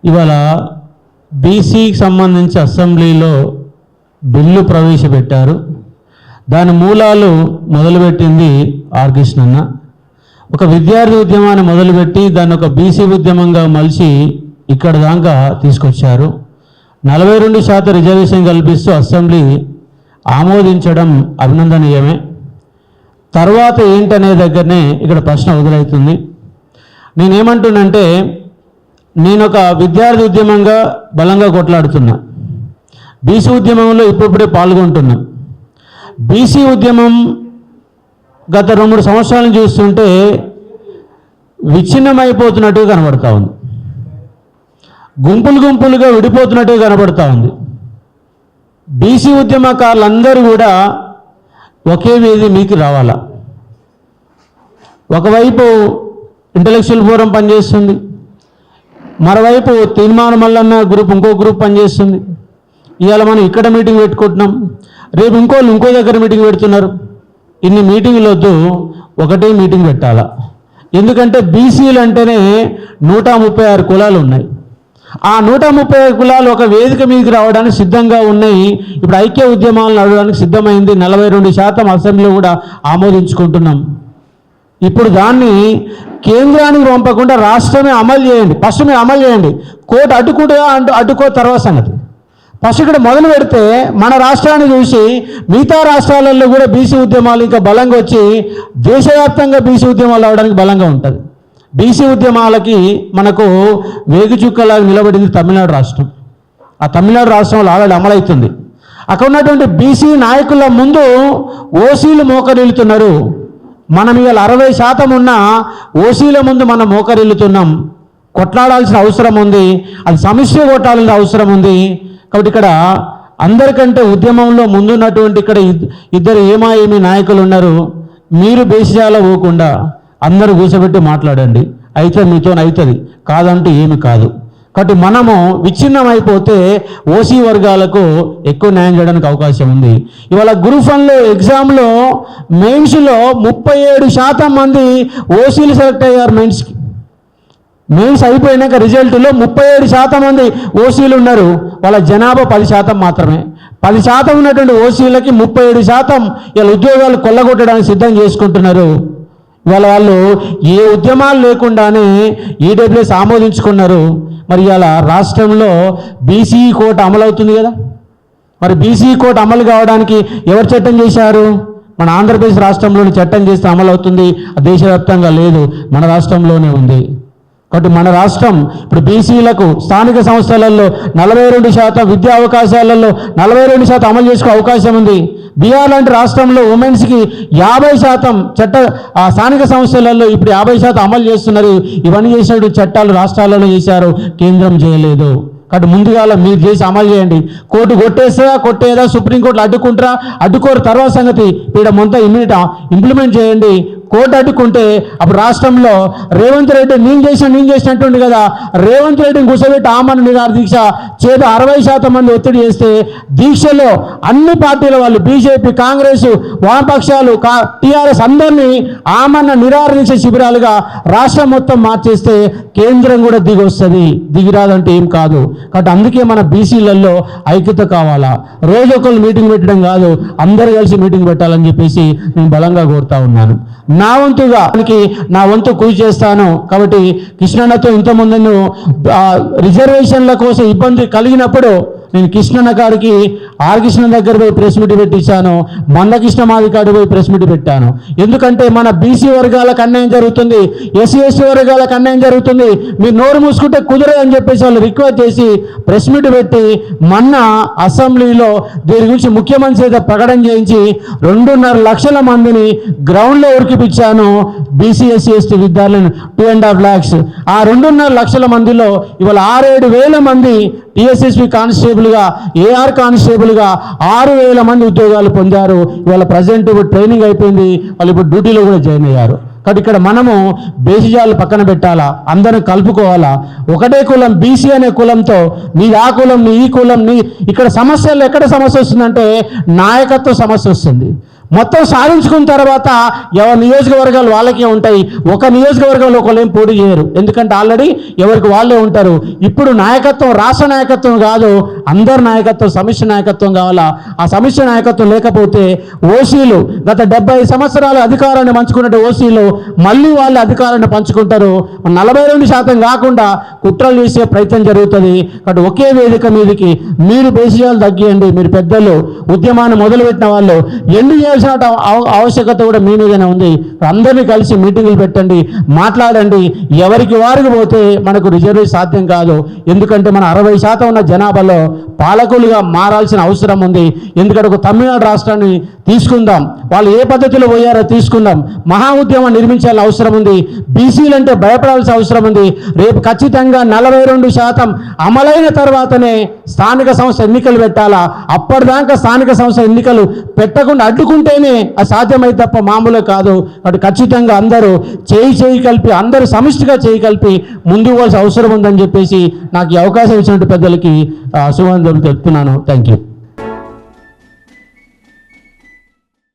ఇవాళ బీసీకి సంబంధించి అసెంబ్లీలో బిల్లు ప్రవేశపెట్టారు. దాని మూలాలు మొదలుపెట్టింది ఆర్ కృష్ణన్న. ఒక విద్యార్థి ఉద్యమాన్ని మొదలుపెట్టి దాన్ని ఒక బీసీ ఉద్యమంగా మలిచి ఇక్కడ దాకా తీసుకొచ్చారు. 42% రిజర్వేషన్ కల్పిస్తూ అసెంబ్లీ ఆమోదించడం అభినందనీయమే. తర్వాత ఏంటనే దగ్గరనే ఇక్కడ ప్రశ్న మొదలవుతుంది. నేనేమంటున్నంటే, నేను ఒక విద్యార్థి ఉద్యమంగా బలంగా కొట్లాడుతున్నా, బీసీ ఉద్యమంలో ఇప్పుడిప్పుడే పాల్గొంటున్నా. బీసీ ఉద్యమం గత 2-3 సంవత్సరాలను చూస్తుంటే విచ్ఛిన్నమైపోతున్నట్టుగా కనబడతా ఉంది, గుంపులుగా విడిపోతున్నట్టుగా కనబడతా ఉంది. బీసీ ఉద్యమకారులందరూ కూడా ఒకే వేది మీకు రావాలా. ఒకవైపు ఇంటలెక్చువల్ ఫోరం పనిచేస్తుంది, మరోవైపు తీర్మానం మల్లన్న గ్రూప్ ఇంకో గ్రూప్ పనిచేస్తుంది. ఇవాళ మనం ఇక్కడ మీటింగ్ పెట్టుకుంటున్నాం, రేపు ఇంకో దగ్గర మీటింగ్ పెడుతున్నారు. ఇన్ని మీటింగ్లు వద్దు, ఒకటే మీటింగ్ పెట్టాలా. ఎందుకంటే బీసీలు అంటేనే 136 కులాలు ఉన్నాయి. ఆ 136 కులాలు ఒక వేదిక మీదకి రావడానికి సిద్ధంగా ఉన్నాయి. ఇప్పుడు ఐక్య ఉద్యమాలను నడవడానికి సిద్ధమైంది. 42% అసెంబ్లీలో కూడా ఆమోదించుకుంటున్నాం. ఇప్పుడు దాన్ని కేంద్రానికి పంపకుండా రాష్ట్రమే అమలు చేయండి. ఫస్ట్ మీరు అమలు చేయండి. కోర్టు అడ్డుకో తర్వాత సంగతి. ఫస్ట్ ఇక్కడ మొదలు పెడితే మన రాష్ట్రాన్ని చూసి మిగతా రాష్ట్రాలలో కూడా బీసీ ఉద్యమాలు ఇంకా బలంగా వచ్చి దేశవ్యాప్తంగా బీసీ ఉద్యమాలు అవడానికి బలంగా ఉంటుంది. బీసీ ఉద్యమాలకి మనకు వేగుచుక్కలాగా నిలబడింది తమిళనాడు రాష్ట్రం. ఆ తమిళనాడు రాష్ట్రంలో ఆల్రెడీ అమలవుతుంది. అక్కడ ఉన్నటువంటి బీసీ నాయకుల ముందు ఓసీలు మోకరిల్లుతున్నారు. మనం ఇవాళ 60% ఉన్న ఓసీల ముందు మనం మోకరిల్లుతున్నాం. కొట్లాడాల్సిన అవసరం ఉంది, అది సమస్య కొట్టాల్సిన అవసరం ఉంది. కాబట్టి ఇక్కడ అందరికంటే ఉద్యమంలో ముందున్నటువంటి ఇక్కడ ఇద్దరు ఏమీ నాయకులు ఉన్నారు. మీరు బేసిజాల పోకుండా అందరూ కూర్చోబెట్టి మాట్లాడండి, అయితే మీతో అవుతుంది, కాదంటే ఏమి కాదు. కాబట్టి మనము విచ్ఛిన్నమైపోతే ఓసీ వర్గాలకు ఎక్కువ న్యాయం చేయడానికి అవకాశం ఉంది. ఇవాళ గ్రూప్ 1లో ఎగ్జామ్లో మెయిన్స్లో 37% మంది ఓసీలు సెలెక్ట్ అయ్యారు. మెయిన్స్ అయిపోయినాక రిజల్ట్లో 37% మంది ఓసీలు ఉన్నారు. వాళ్ళ జనాభా 10% మాత్రమే. 10% ఉన్నటువంటి ఓసీలకి 37% ఇలా ఉద్యోగాలు కొల్లగొట్టడానికి సిద్ధం చేసుకుంటున్నారు. ఇవాళ వాళ్ళు ఏ ఉద్యమాలు లేకుండానే ఈడబ్ల్యూఎస్ ఆమోదించుకున్నారు. మరి ఇవాళ రాష్ట్రంలో బీసీ కోడ్ అమలవుతుంది కదా. మరి బీసీ కోడ్ అమలు కావడానికి ఎవరు చట్టం చేశారు? మన ఆంధ్రప్రదేశ్ రాష్ట్రంలోని చట్టం చేస్తే అమలవుతుంది. దేశవ్యాప్తంగా లేదు, మన రాష్ట్రంలోనే ఉంది. కాబట్టి మన రాష్ట్రం ఇప్పుడు బీసీలకు స్థానిక సంస్థలలో 42%, విద్యా అవకాశాలలో 42% అమలు చేసుకునే అవకాశం ఉంది. బీహార్ లాంటి రాష్ట్రంలో ఉమెన్స్కి 50% స్థానిక సంస్థలలో ఇప్పుడు 50% అమలు చేస్తున్నారు. ఇవన్నీ చేసినటువంటి చట్టాలు రాష్ట్రాలలో చేశారు, కేంద్రం చేయలేదు. కాబట్టి ముందుగా మీరు చేసి అమలు చేయండి. కోర్టు కొట్టేదా, సుప్రీంకోర్టులో అడ్డుకోరు తర్వాత సంగతి. ఇక్కడ మొత్తం ఇమ్మీడియట్ ఇంప్లిమెంట్ చేయండి. కోర్టు అడ్డుకుంటే అప్పుడు రాష్ట్రంలో రేవంత్ రెడ్డి నేను చేసినట్టుండి కదా, రేవంత్ రెడ్డిని కూర్చోబెట్టి ఆమరణ నిరాహార దీక్ష 60% మంది ఒత్తిడి చేస్తే దీక్షలో అన్ని పార్టీల వాళ్ళు, బీజేపీ, కాంగ్రెస్, వామపక్షాలు, టీఆర్ఎస్ అందరినీ ఆమరణ నిరాహార దీక్ష శిబిరాలుగా రాష్ట్రం మొత్తం మార్చేస్తే కేంద్రం కూడా దిగి వస్తుంది. దిగిరాదంటే ఏం కాదు. కాబట్టి అందుకే మన బీసీలలో ఐక్యత కావాలా. రోజు ఒకళ్ళు మీటింగ్ పెట్టడం కాదు, అందరూ కలిసి మీటింగ్ పెట్టాలని చెప్పేసి నేను బలంగా కోరుతా ఉన్నాను. నా వంతు కృషి చేస్తాను. కాబట్టి కృష్ణన్నతో ఇంతకుముందు రిజర్వేషన్ల కోసం ఇబ్బంది కలిగినప్పుడు నేను కృష్ణన్న గారికి ఆర్ కృష్ణ దగ్గర పోయి ప్రెస్ మీట్ పెట్టించాను, మందకృష్ణ మాది కాడికి పోయి ప్రెస్ మీట్ పెట్టాను. ఎందుకంటే మన బీసీ వర్గాలకు అన్యాయం జరుగుతుంది, ఎస్సీ ఎస్టీ వర్గాలకు అన్యాయం జరుగుతుంది, మీరు నోరు మూసుకుంటే కుదరదు అని చెప్పేసి వాళ్ళు రిక్వెస్ట్ చేసి ప్రెస్ మీట్ పెట్టి మొన్న అసెంబ్లీలో దీని గురించి ముఖ్యమంత్రి చేత ప్రకటన చేయించి 2.5 లక్షల మందిని గ్రౌండ్లో ఉరికిపించాను. బీసీ ఎస్సీ ఎస్టీ విద్యార్థులను 2.5 lakhs. ఆ 2.5 లక్షల మందిలో ఇవాళ 6-7 వేల మంది టీఎస్ఎస్పీ కానిస్టేబుల్గా, ఏఆర్ కానిస్టేబుల్గా 6,000 మంది ఉద్యోగాలు పొందారు. ఇవాళ ప్రజెంట్ ట్రైనింగ్ అయిపోయింది, వాళ్ళు ఇప్పుడు డ్యూటీలో కూడా జాయిన్ అయ్యారు. కాబట్టి ఇక్కడ మనము బేసిజాలు పక్కన పెట్టాలా, అందరం కలుపుకోవాలా. ఒకటే కులం బీసీ అనే కులంతో నీ ఆ కులం నీ ఈ కులం నీ ఇక్కడ సమస్యలు ఎక్కడ సమస్య వస్తుందంటే నాయకత్వ సమస్య వస్తుంది. మొత్తం సాధించుకున్న తర్వాత ఎవరి నియోజకవర్గాలు వాళ్ళకే ఉంటాయి. ఒక నియోజకవర్గంలో ఒకళ్ళు ఏం పోటీ చేయరు, ఎందుకంటే ఆల్రెడీ ఎవరికి వాళ్ళే ఉంటారు. ఇప్పుడు నాయకత్వం రాష్ట్ర నాయకత్వం కాదు, అందరి నాయకత్వం, సమిష్టి నాయకత్వం కావాలా. ఆ సమిష్టి నాయకత్వం లేకపోతే ఓసీలు గత 70 సంవత్సరాల అధికారాన్ని పంచుకున్నట్టు ఓసీలు మళ్ళీ వాళ్ళ అధికారాన్ని పంచుకుంటారు. 42% కాకుండా కుట్రలు చేసే ప్రయత్నం జరుగుతుంది. కాబట్టి ఒకే వేదిక మీదకి మీరు బేసియాలు తగ్గియండి. మీరు పెద్దలు, ఉద్యమాన్ని మొదలుపెట్టిన వాళ్ళు, ఎండు చేయాల్సిన ఆవశ్యకత కూడా మీ మీదనే ఉంది. అందరినీ కలిసి మీటింగులు పెట్టండి, మాట్లాడండి. ఎవరికి వారికి పోతే మనకు రిజర్వేషన్ సాధ్యం కాదు. ఎందుకంటే మన 60% ఉన్న జనాభాలో పాలకులుగా మారాల్సిన అవసరం ఉంది. ఎందుకంటే ఒక తమిళనాడు రాష్ట్రాన్ని తీసుకుందాం, వాళ్ళు ఏ పద్ధతిలో పోయారో తీసుకుందాం. మహా ఉద్యమం నిర్మించాల్సిన అవసరం ఉంది. బీసీలు అంటే భయపడాల్సిన అవసరం ఉంది. రేపు ఖచ్చితంగా 42% అమలైన తర్వాతనే స్థానిక సంస్థ ఎన్నికలు పెట్టాలా. అప్పటిదాకా స్థానిక సంస్థ ఎన్నికలు పెట్టకుండా అడ్డుకుంటేనే అది సాధ్యమైతే తప్ప మామూలు కాదు. అటు ఖచ్చితంగా అందరూ చేయి కలిపి, అందరూ సమిష్టిగా చేయి కలిపి ముందుకు పోవాల్సిన అవసరం ఉందని చెప్పేసి నాకు ఈ అవకాశం ఇచ్చినట్టు పెద్దలకి శుభాకాంక్షలు తెలుపుతున్నాను. Thank you.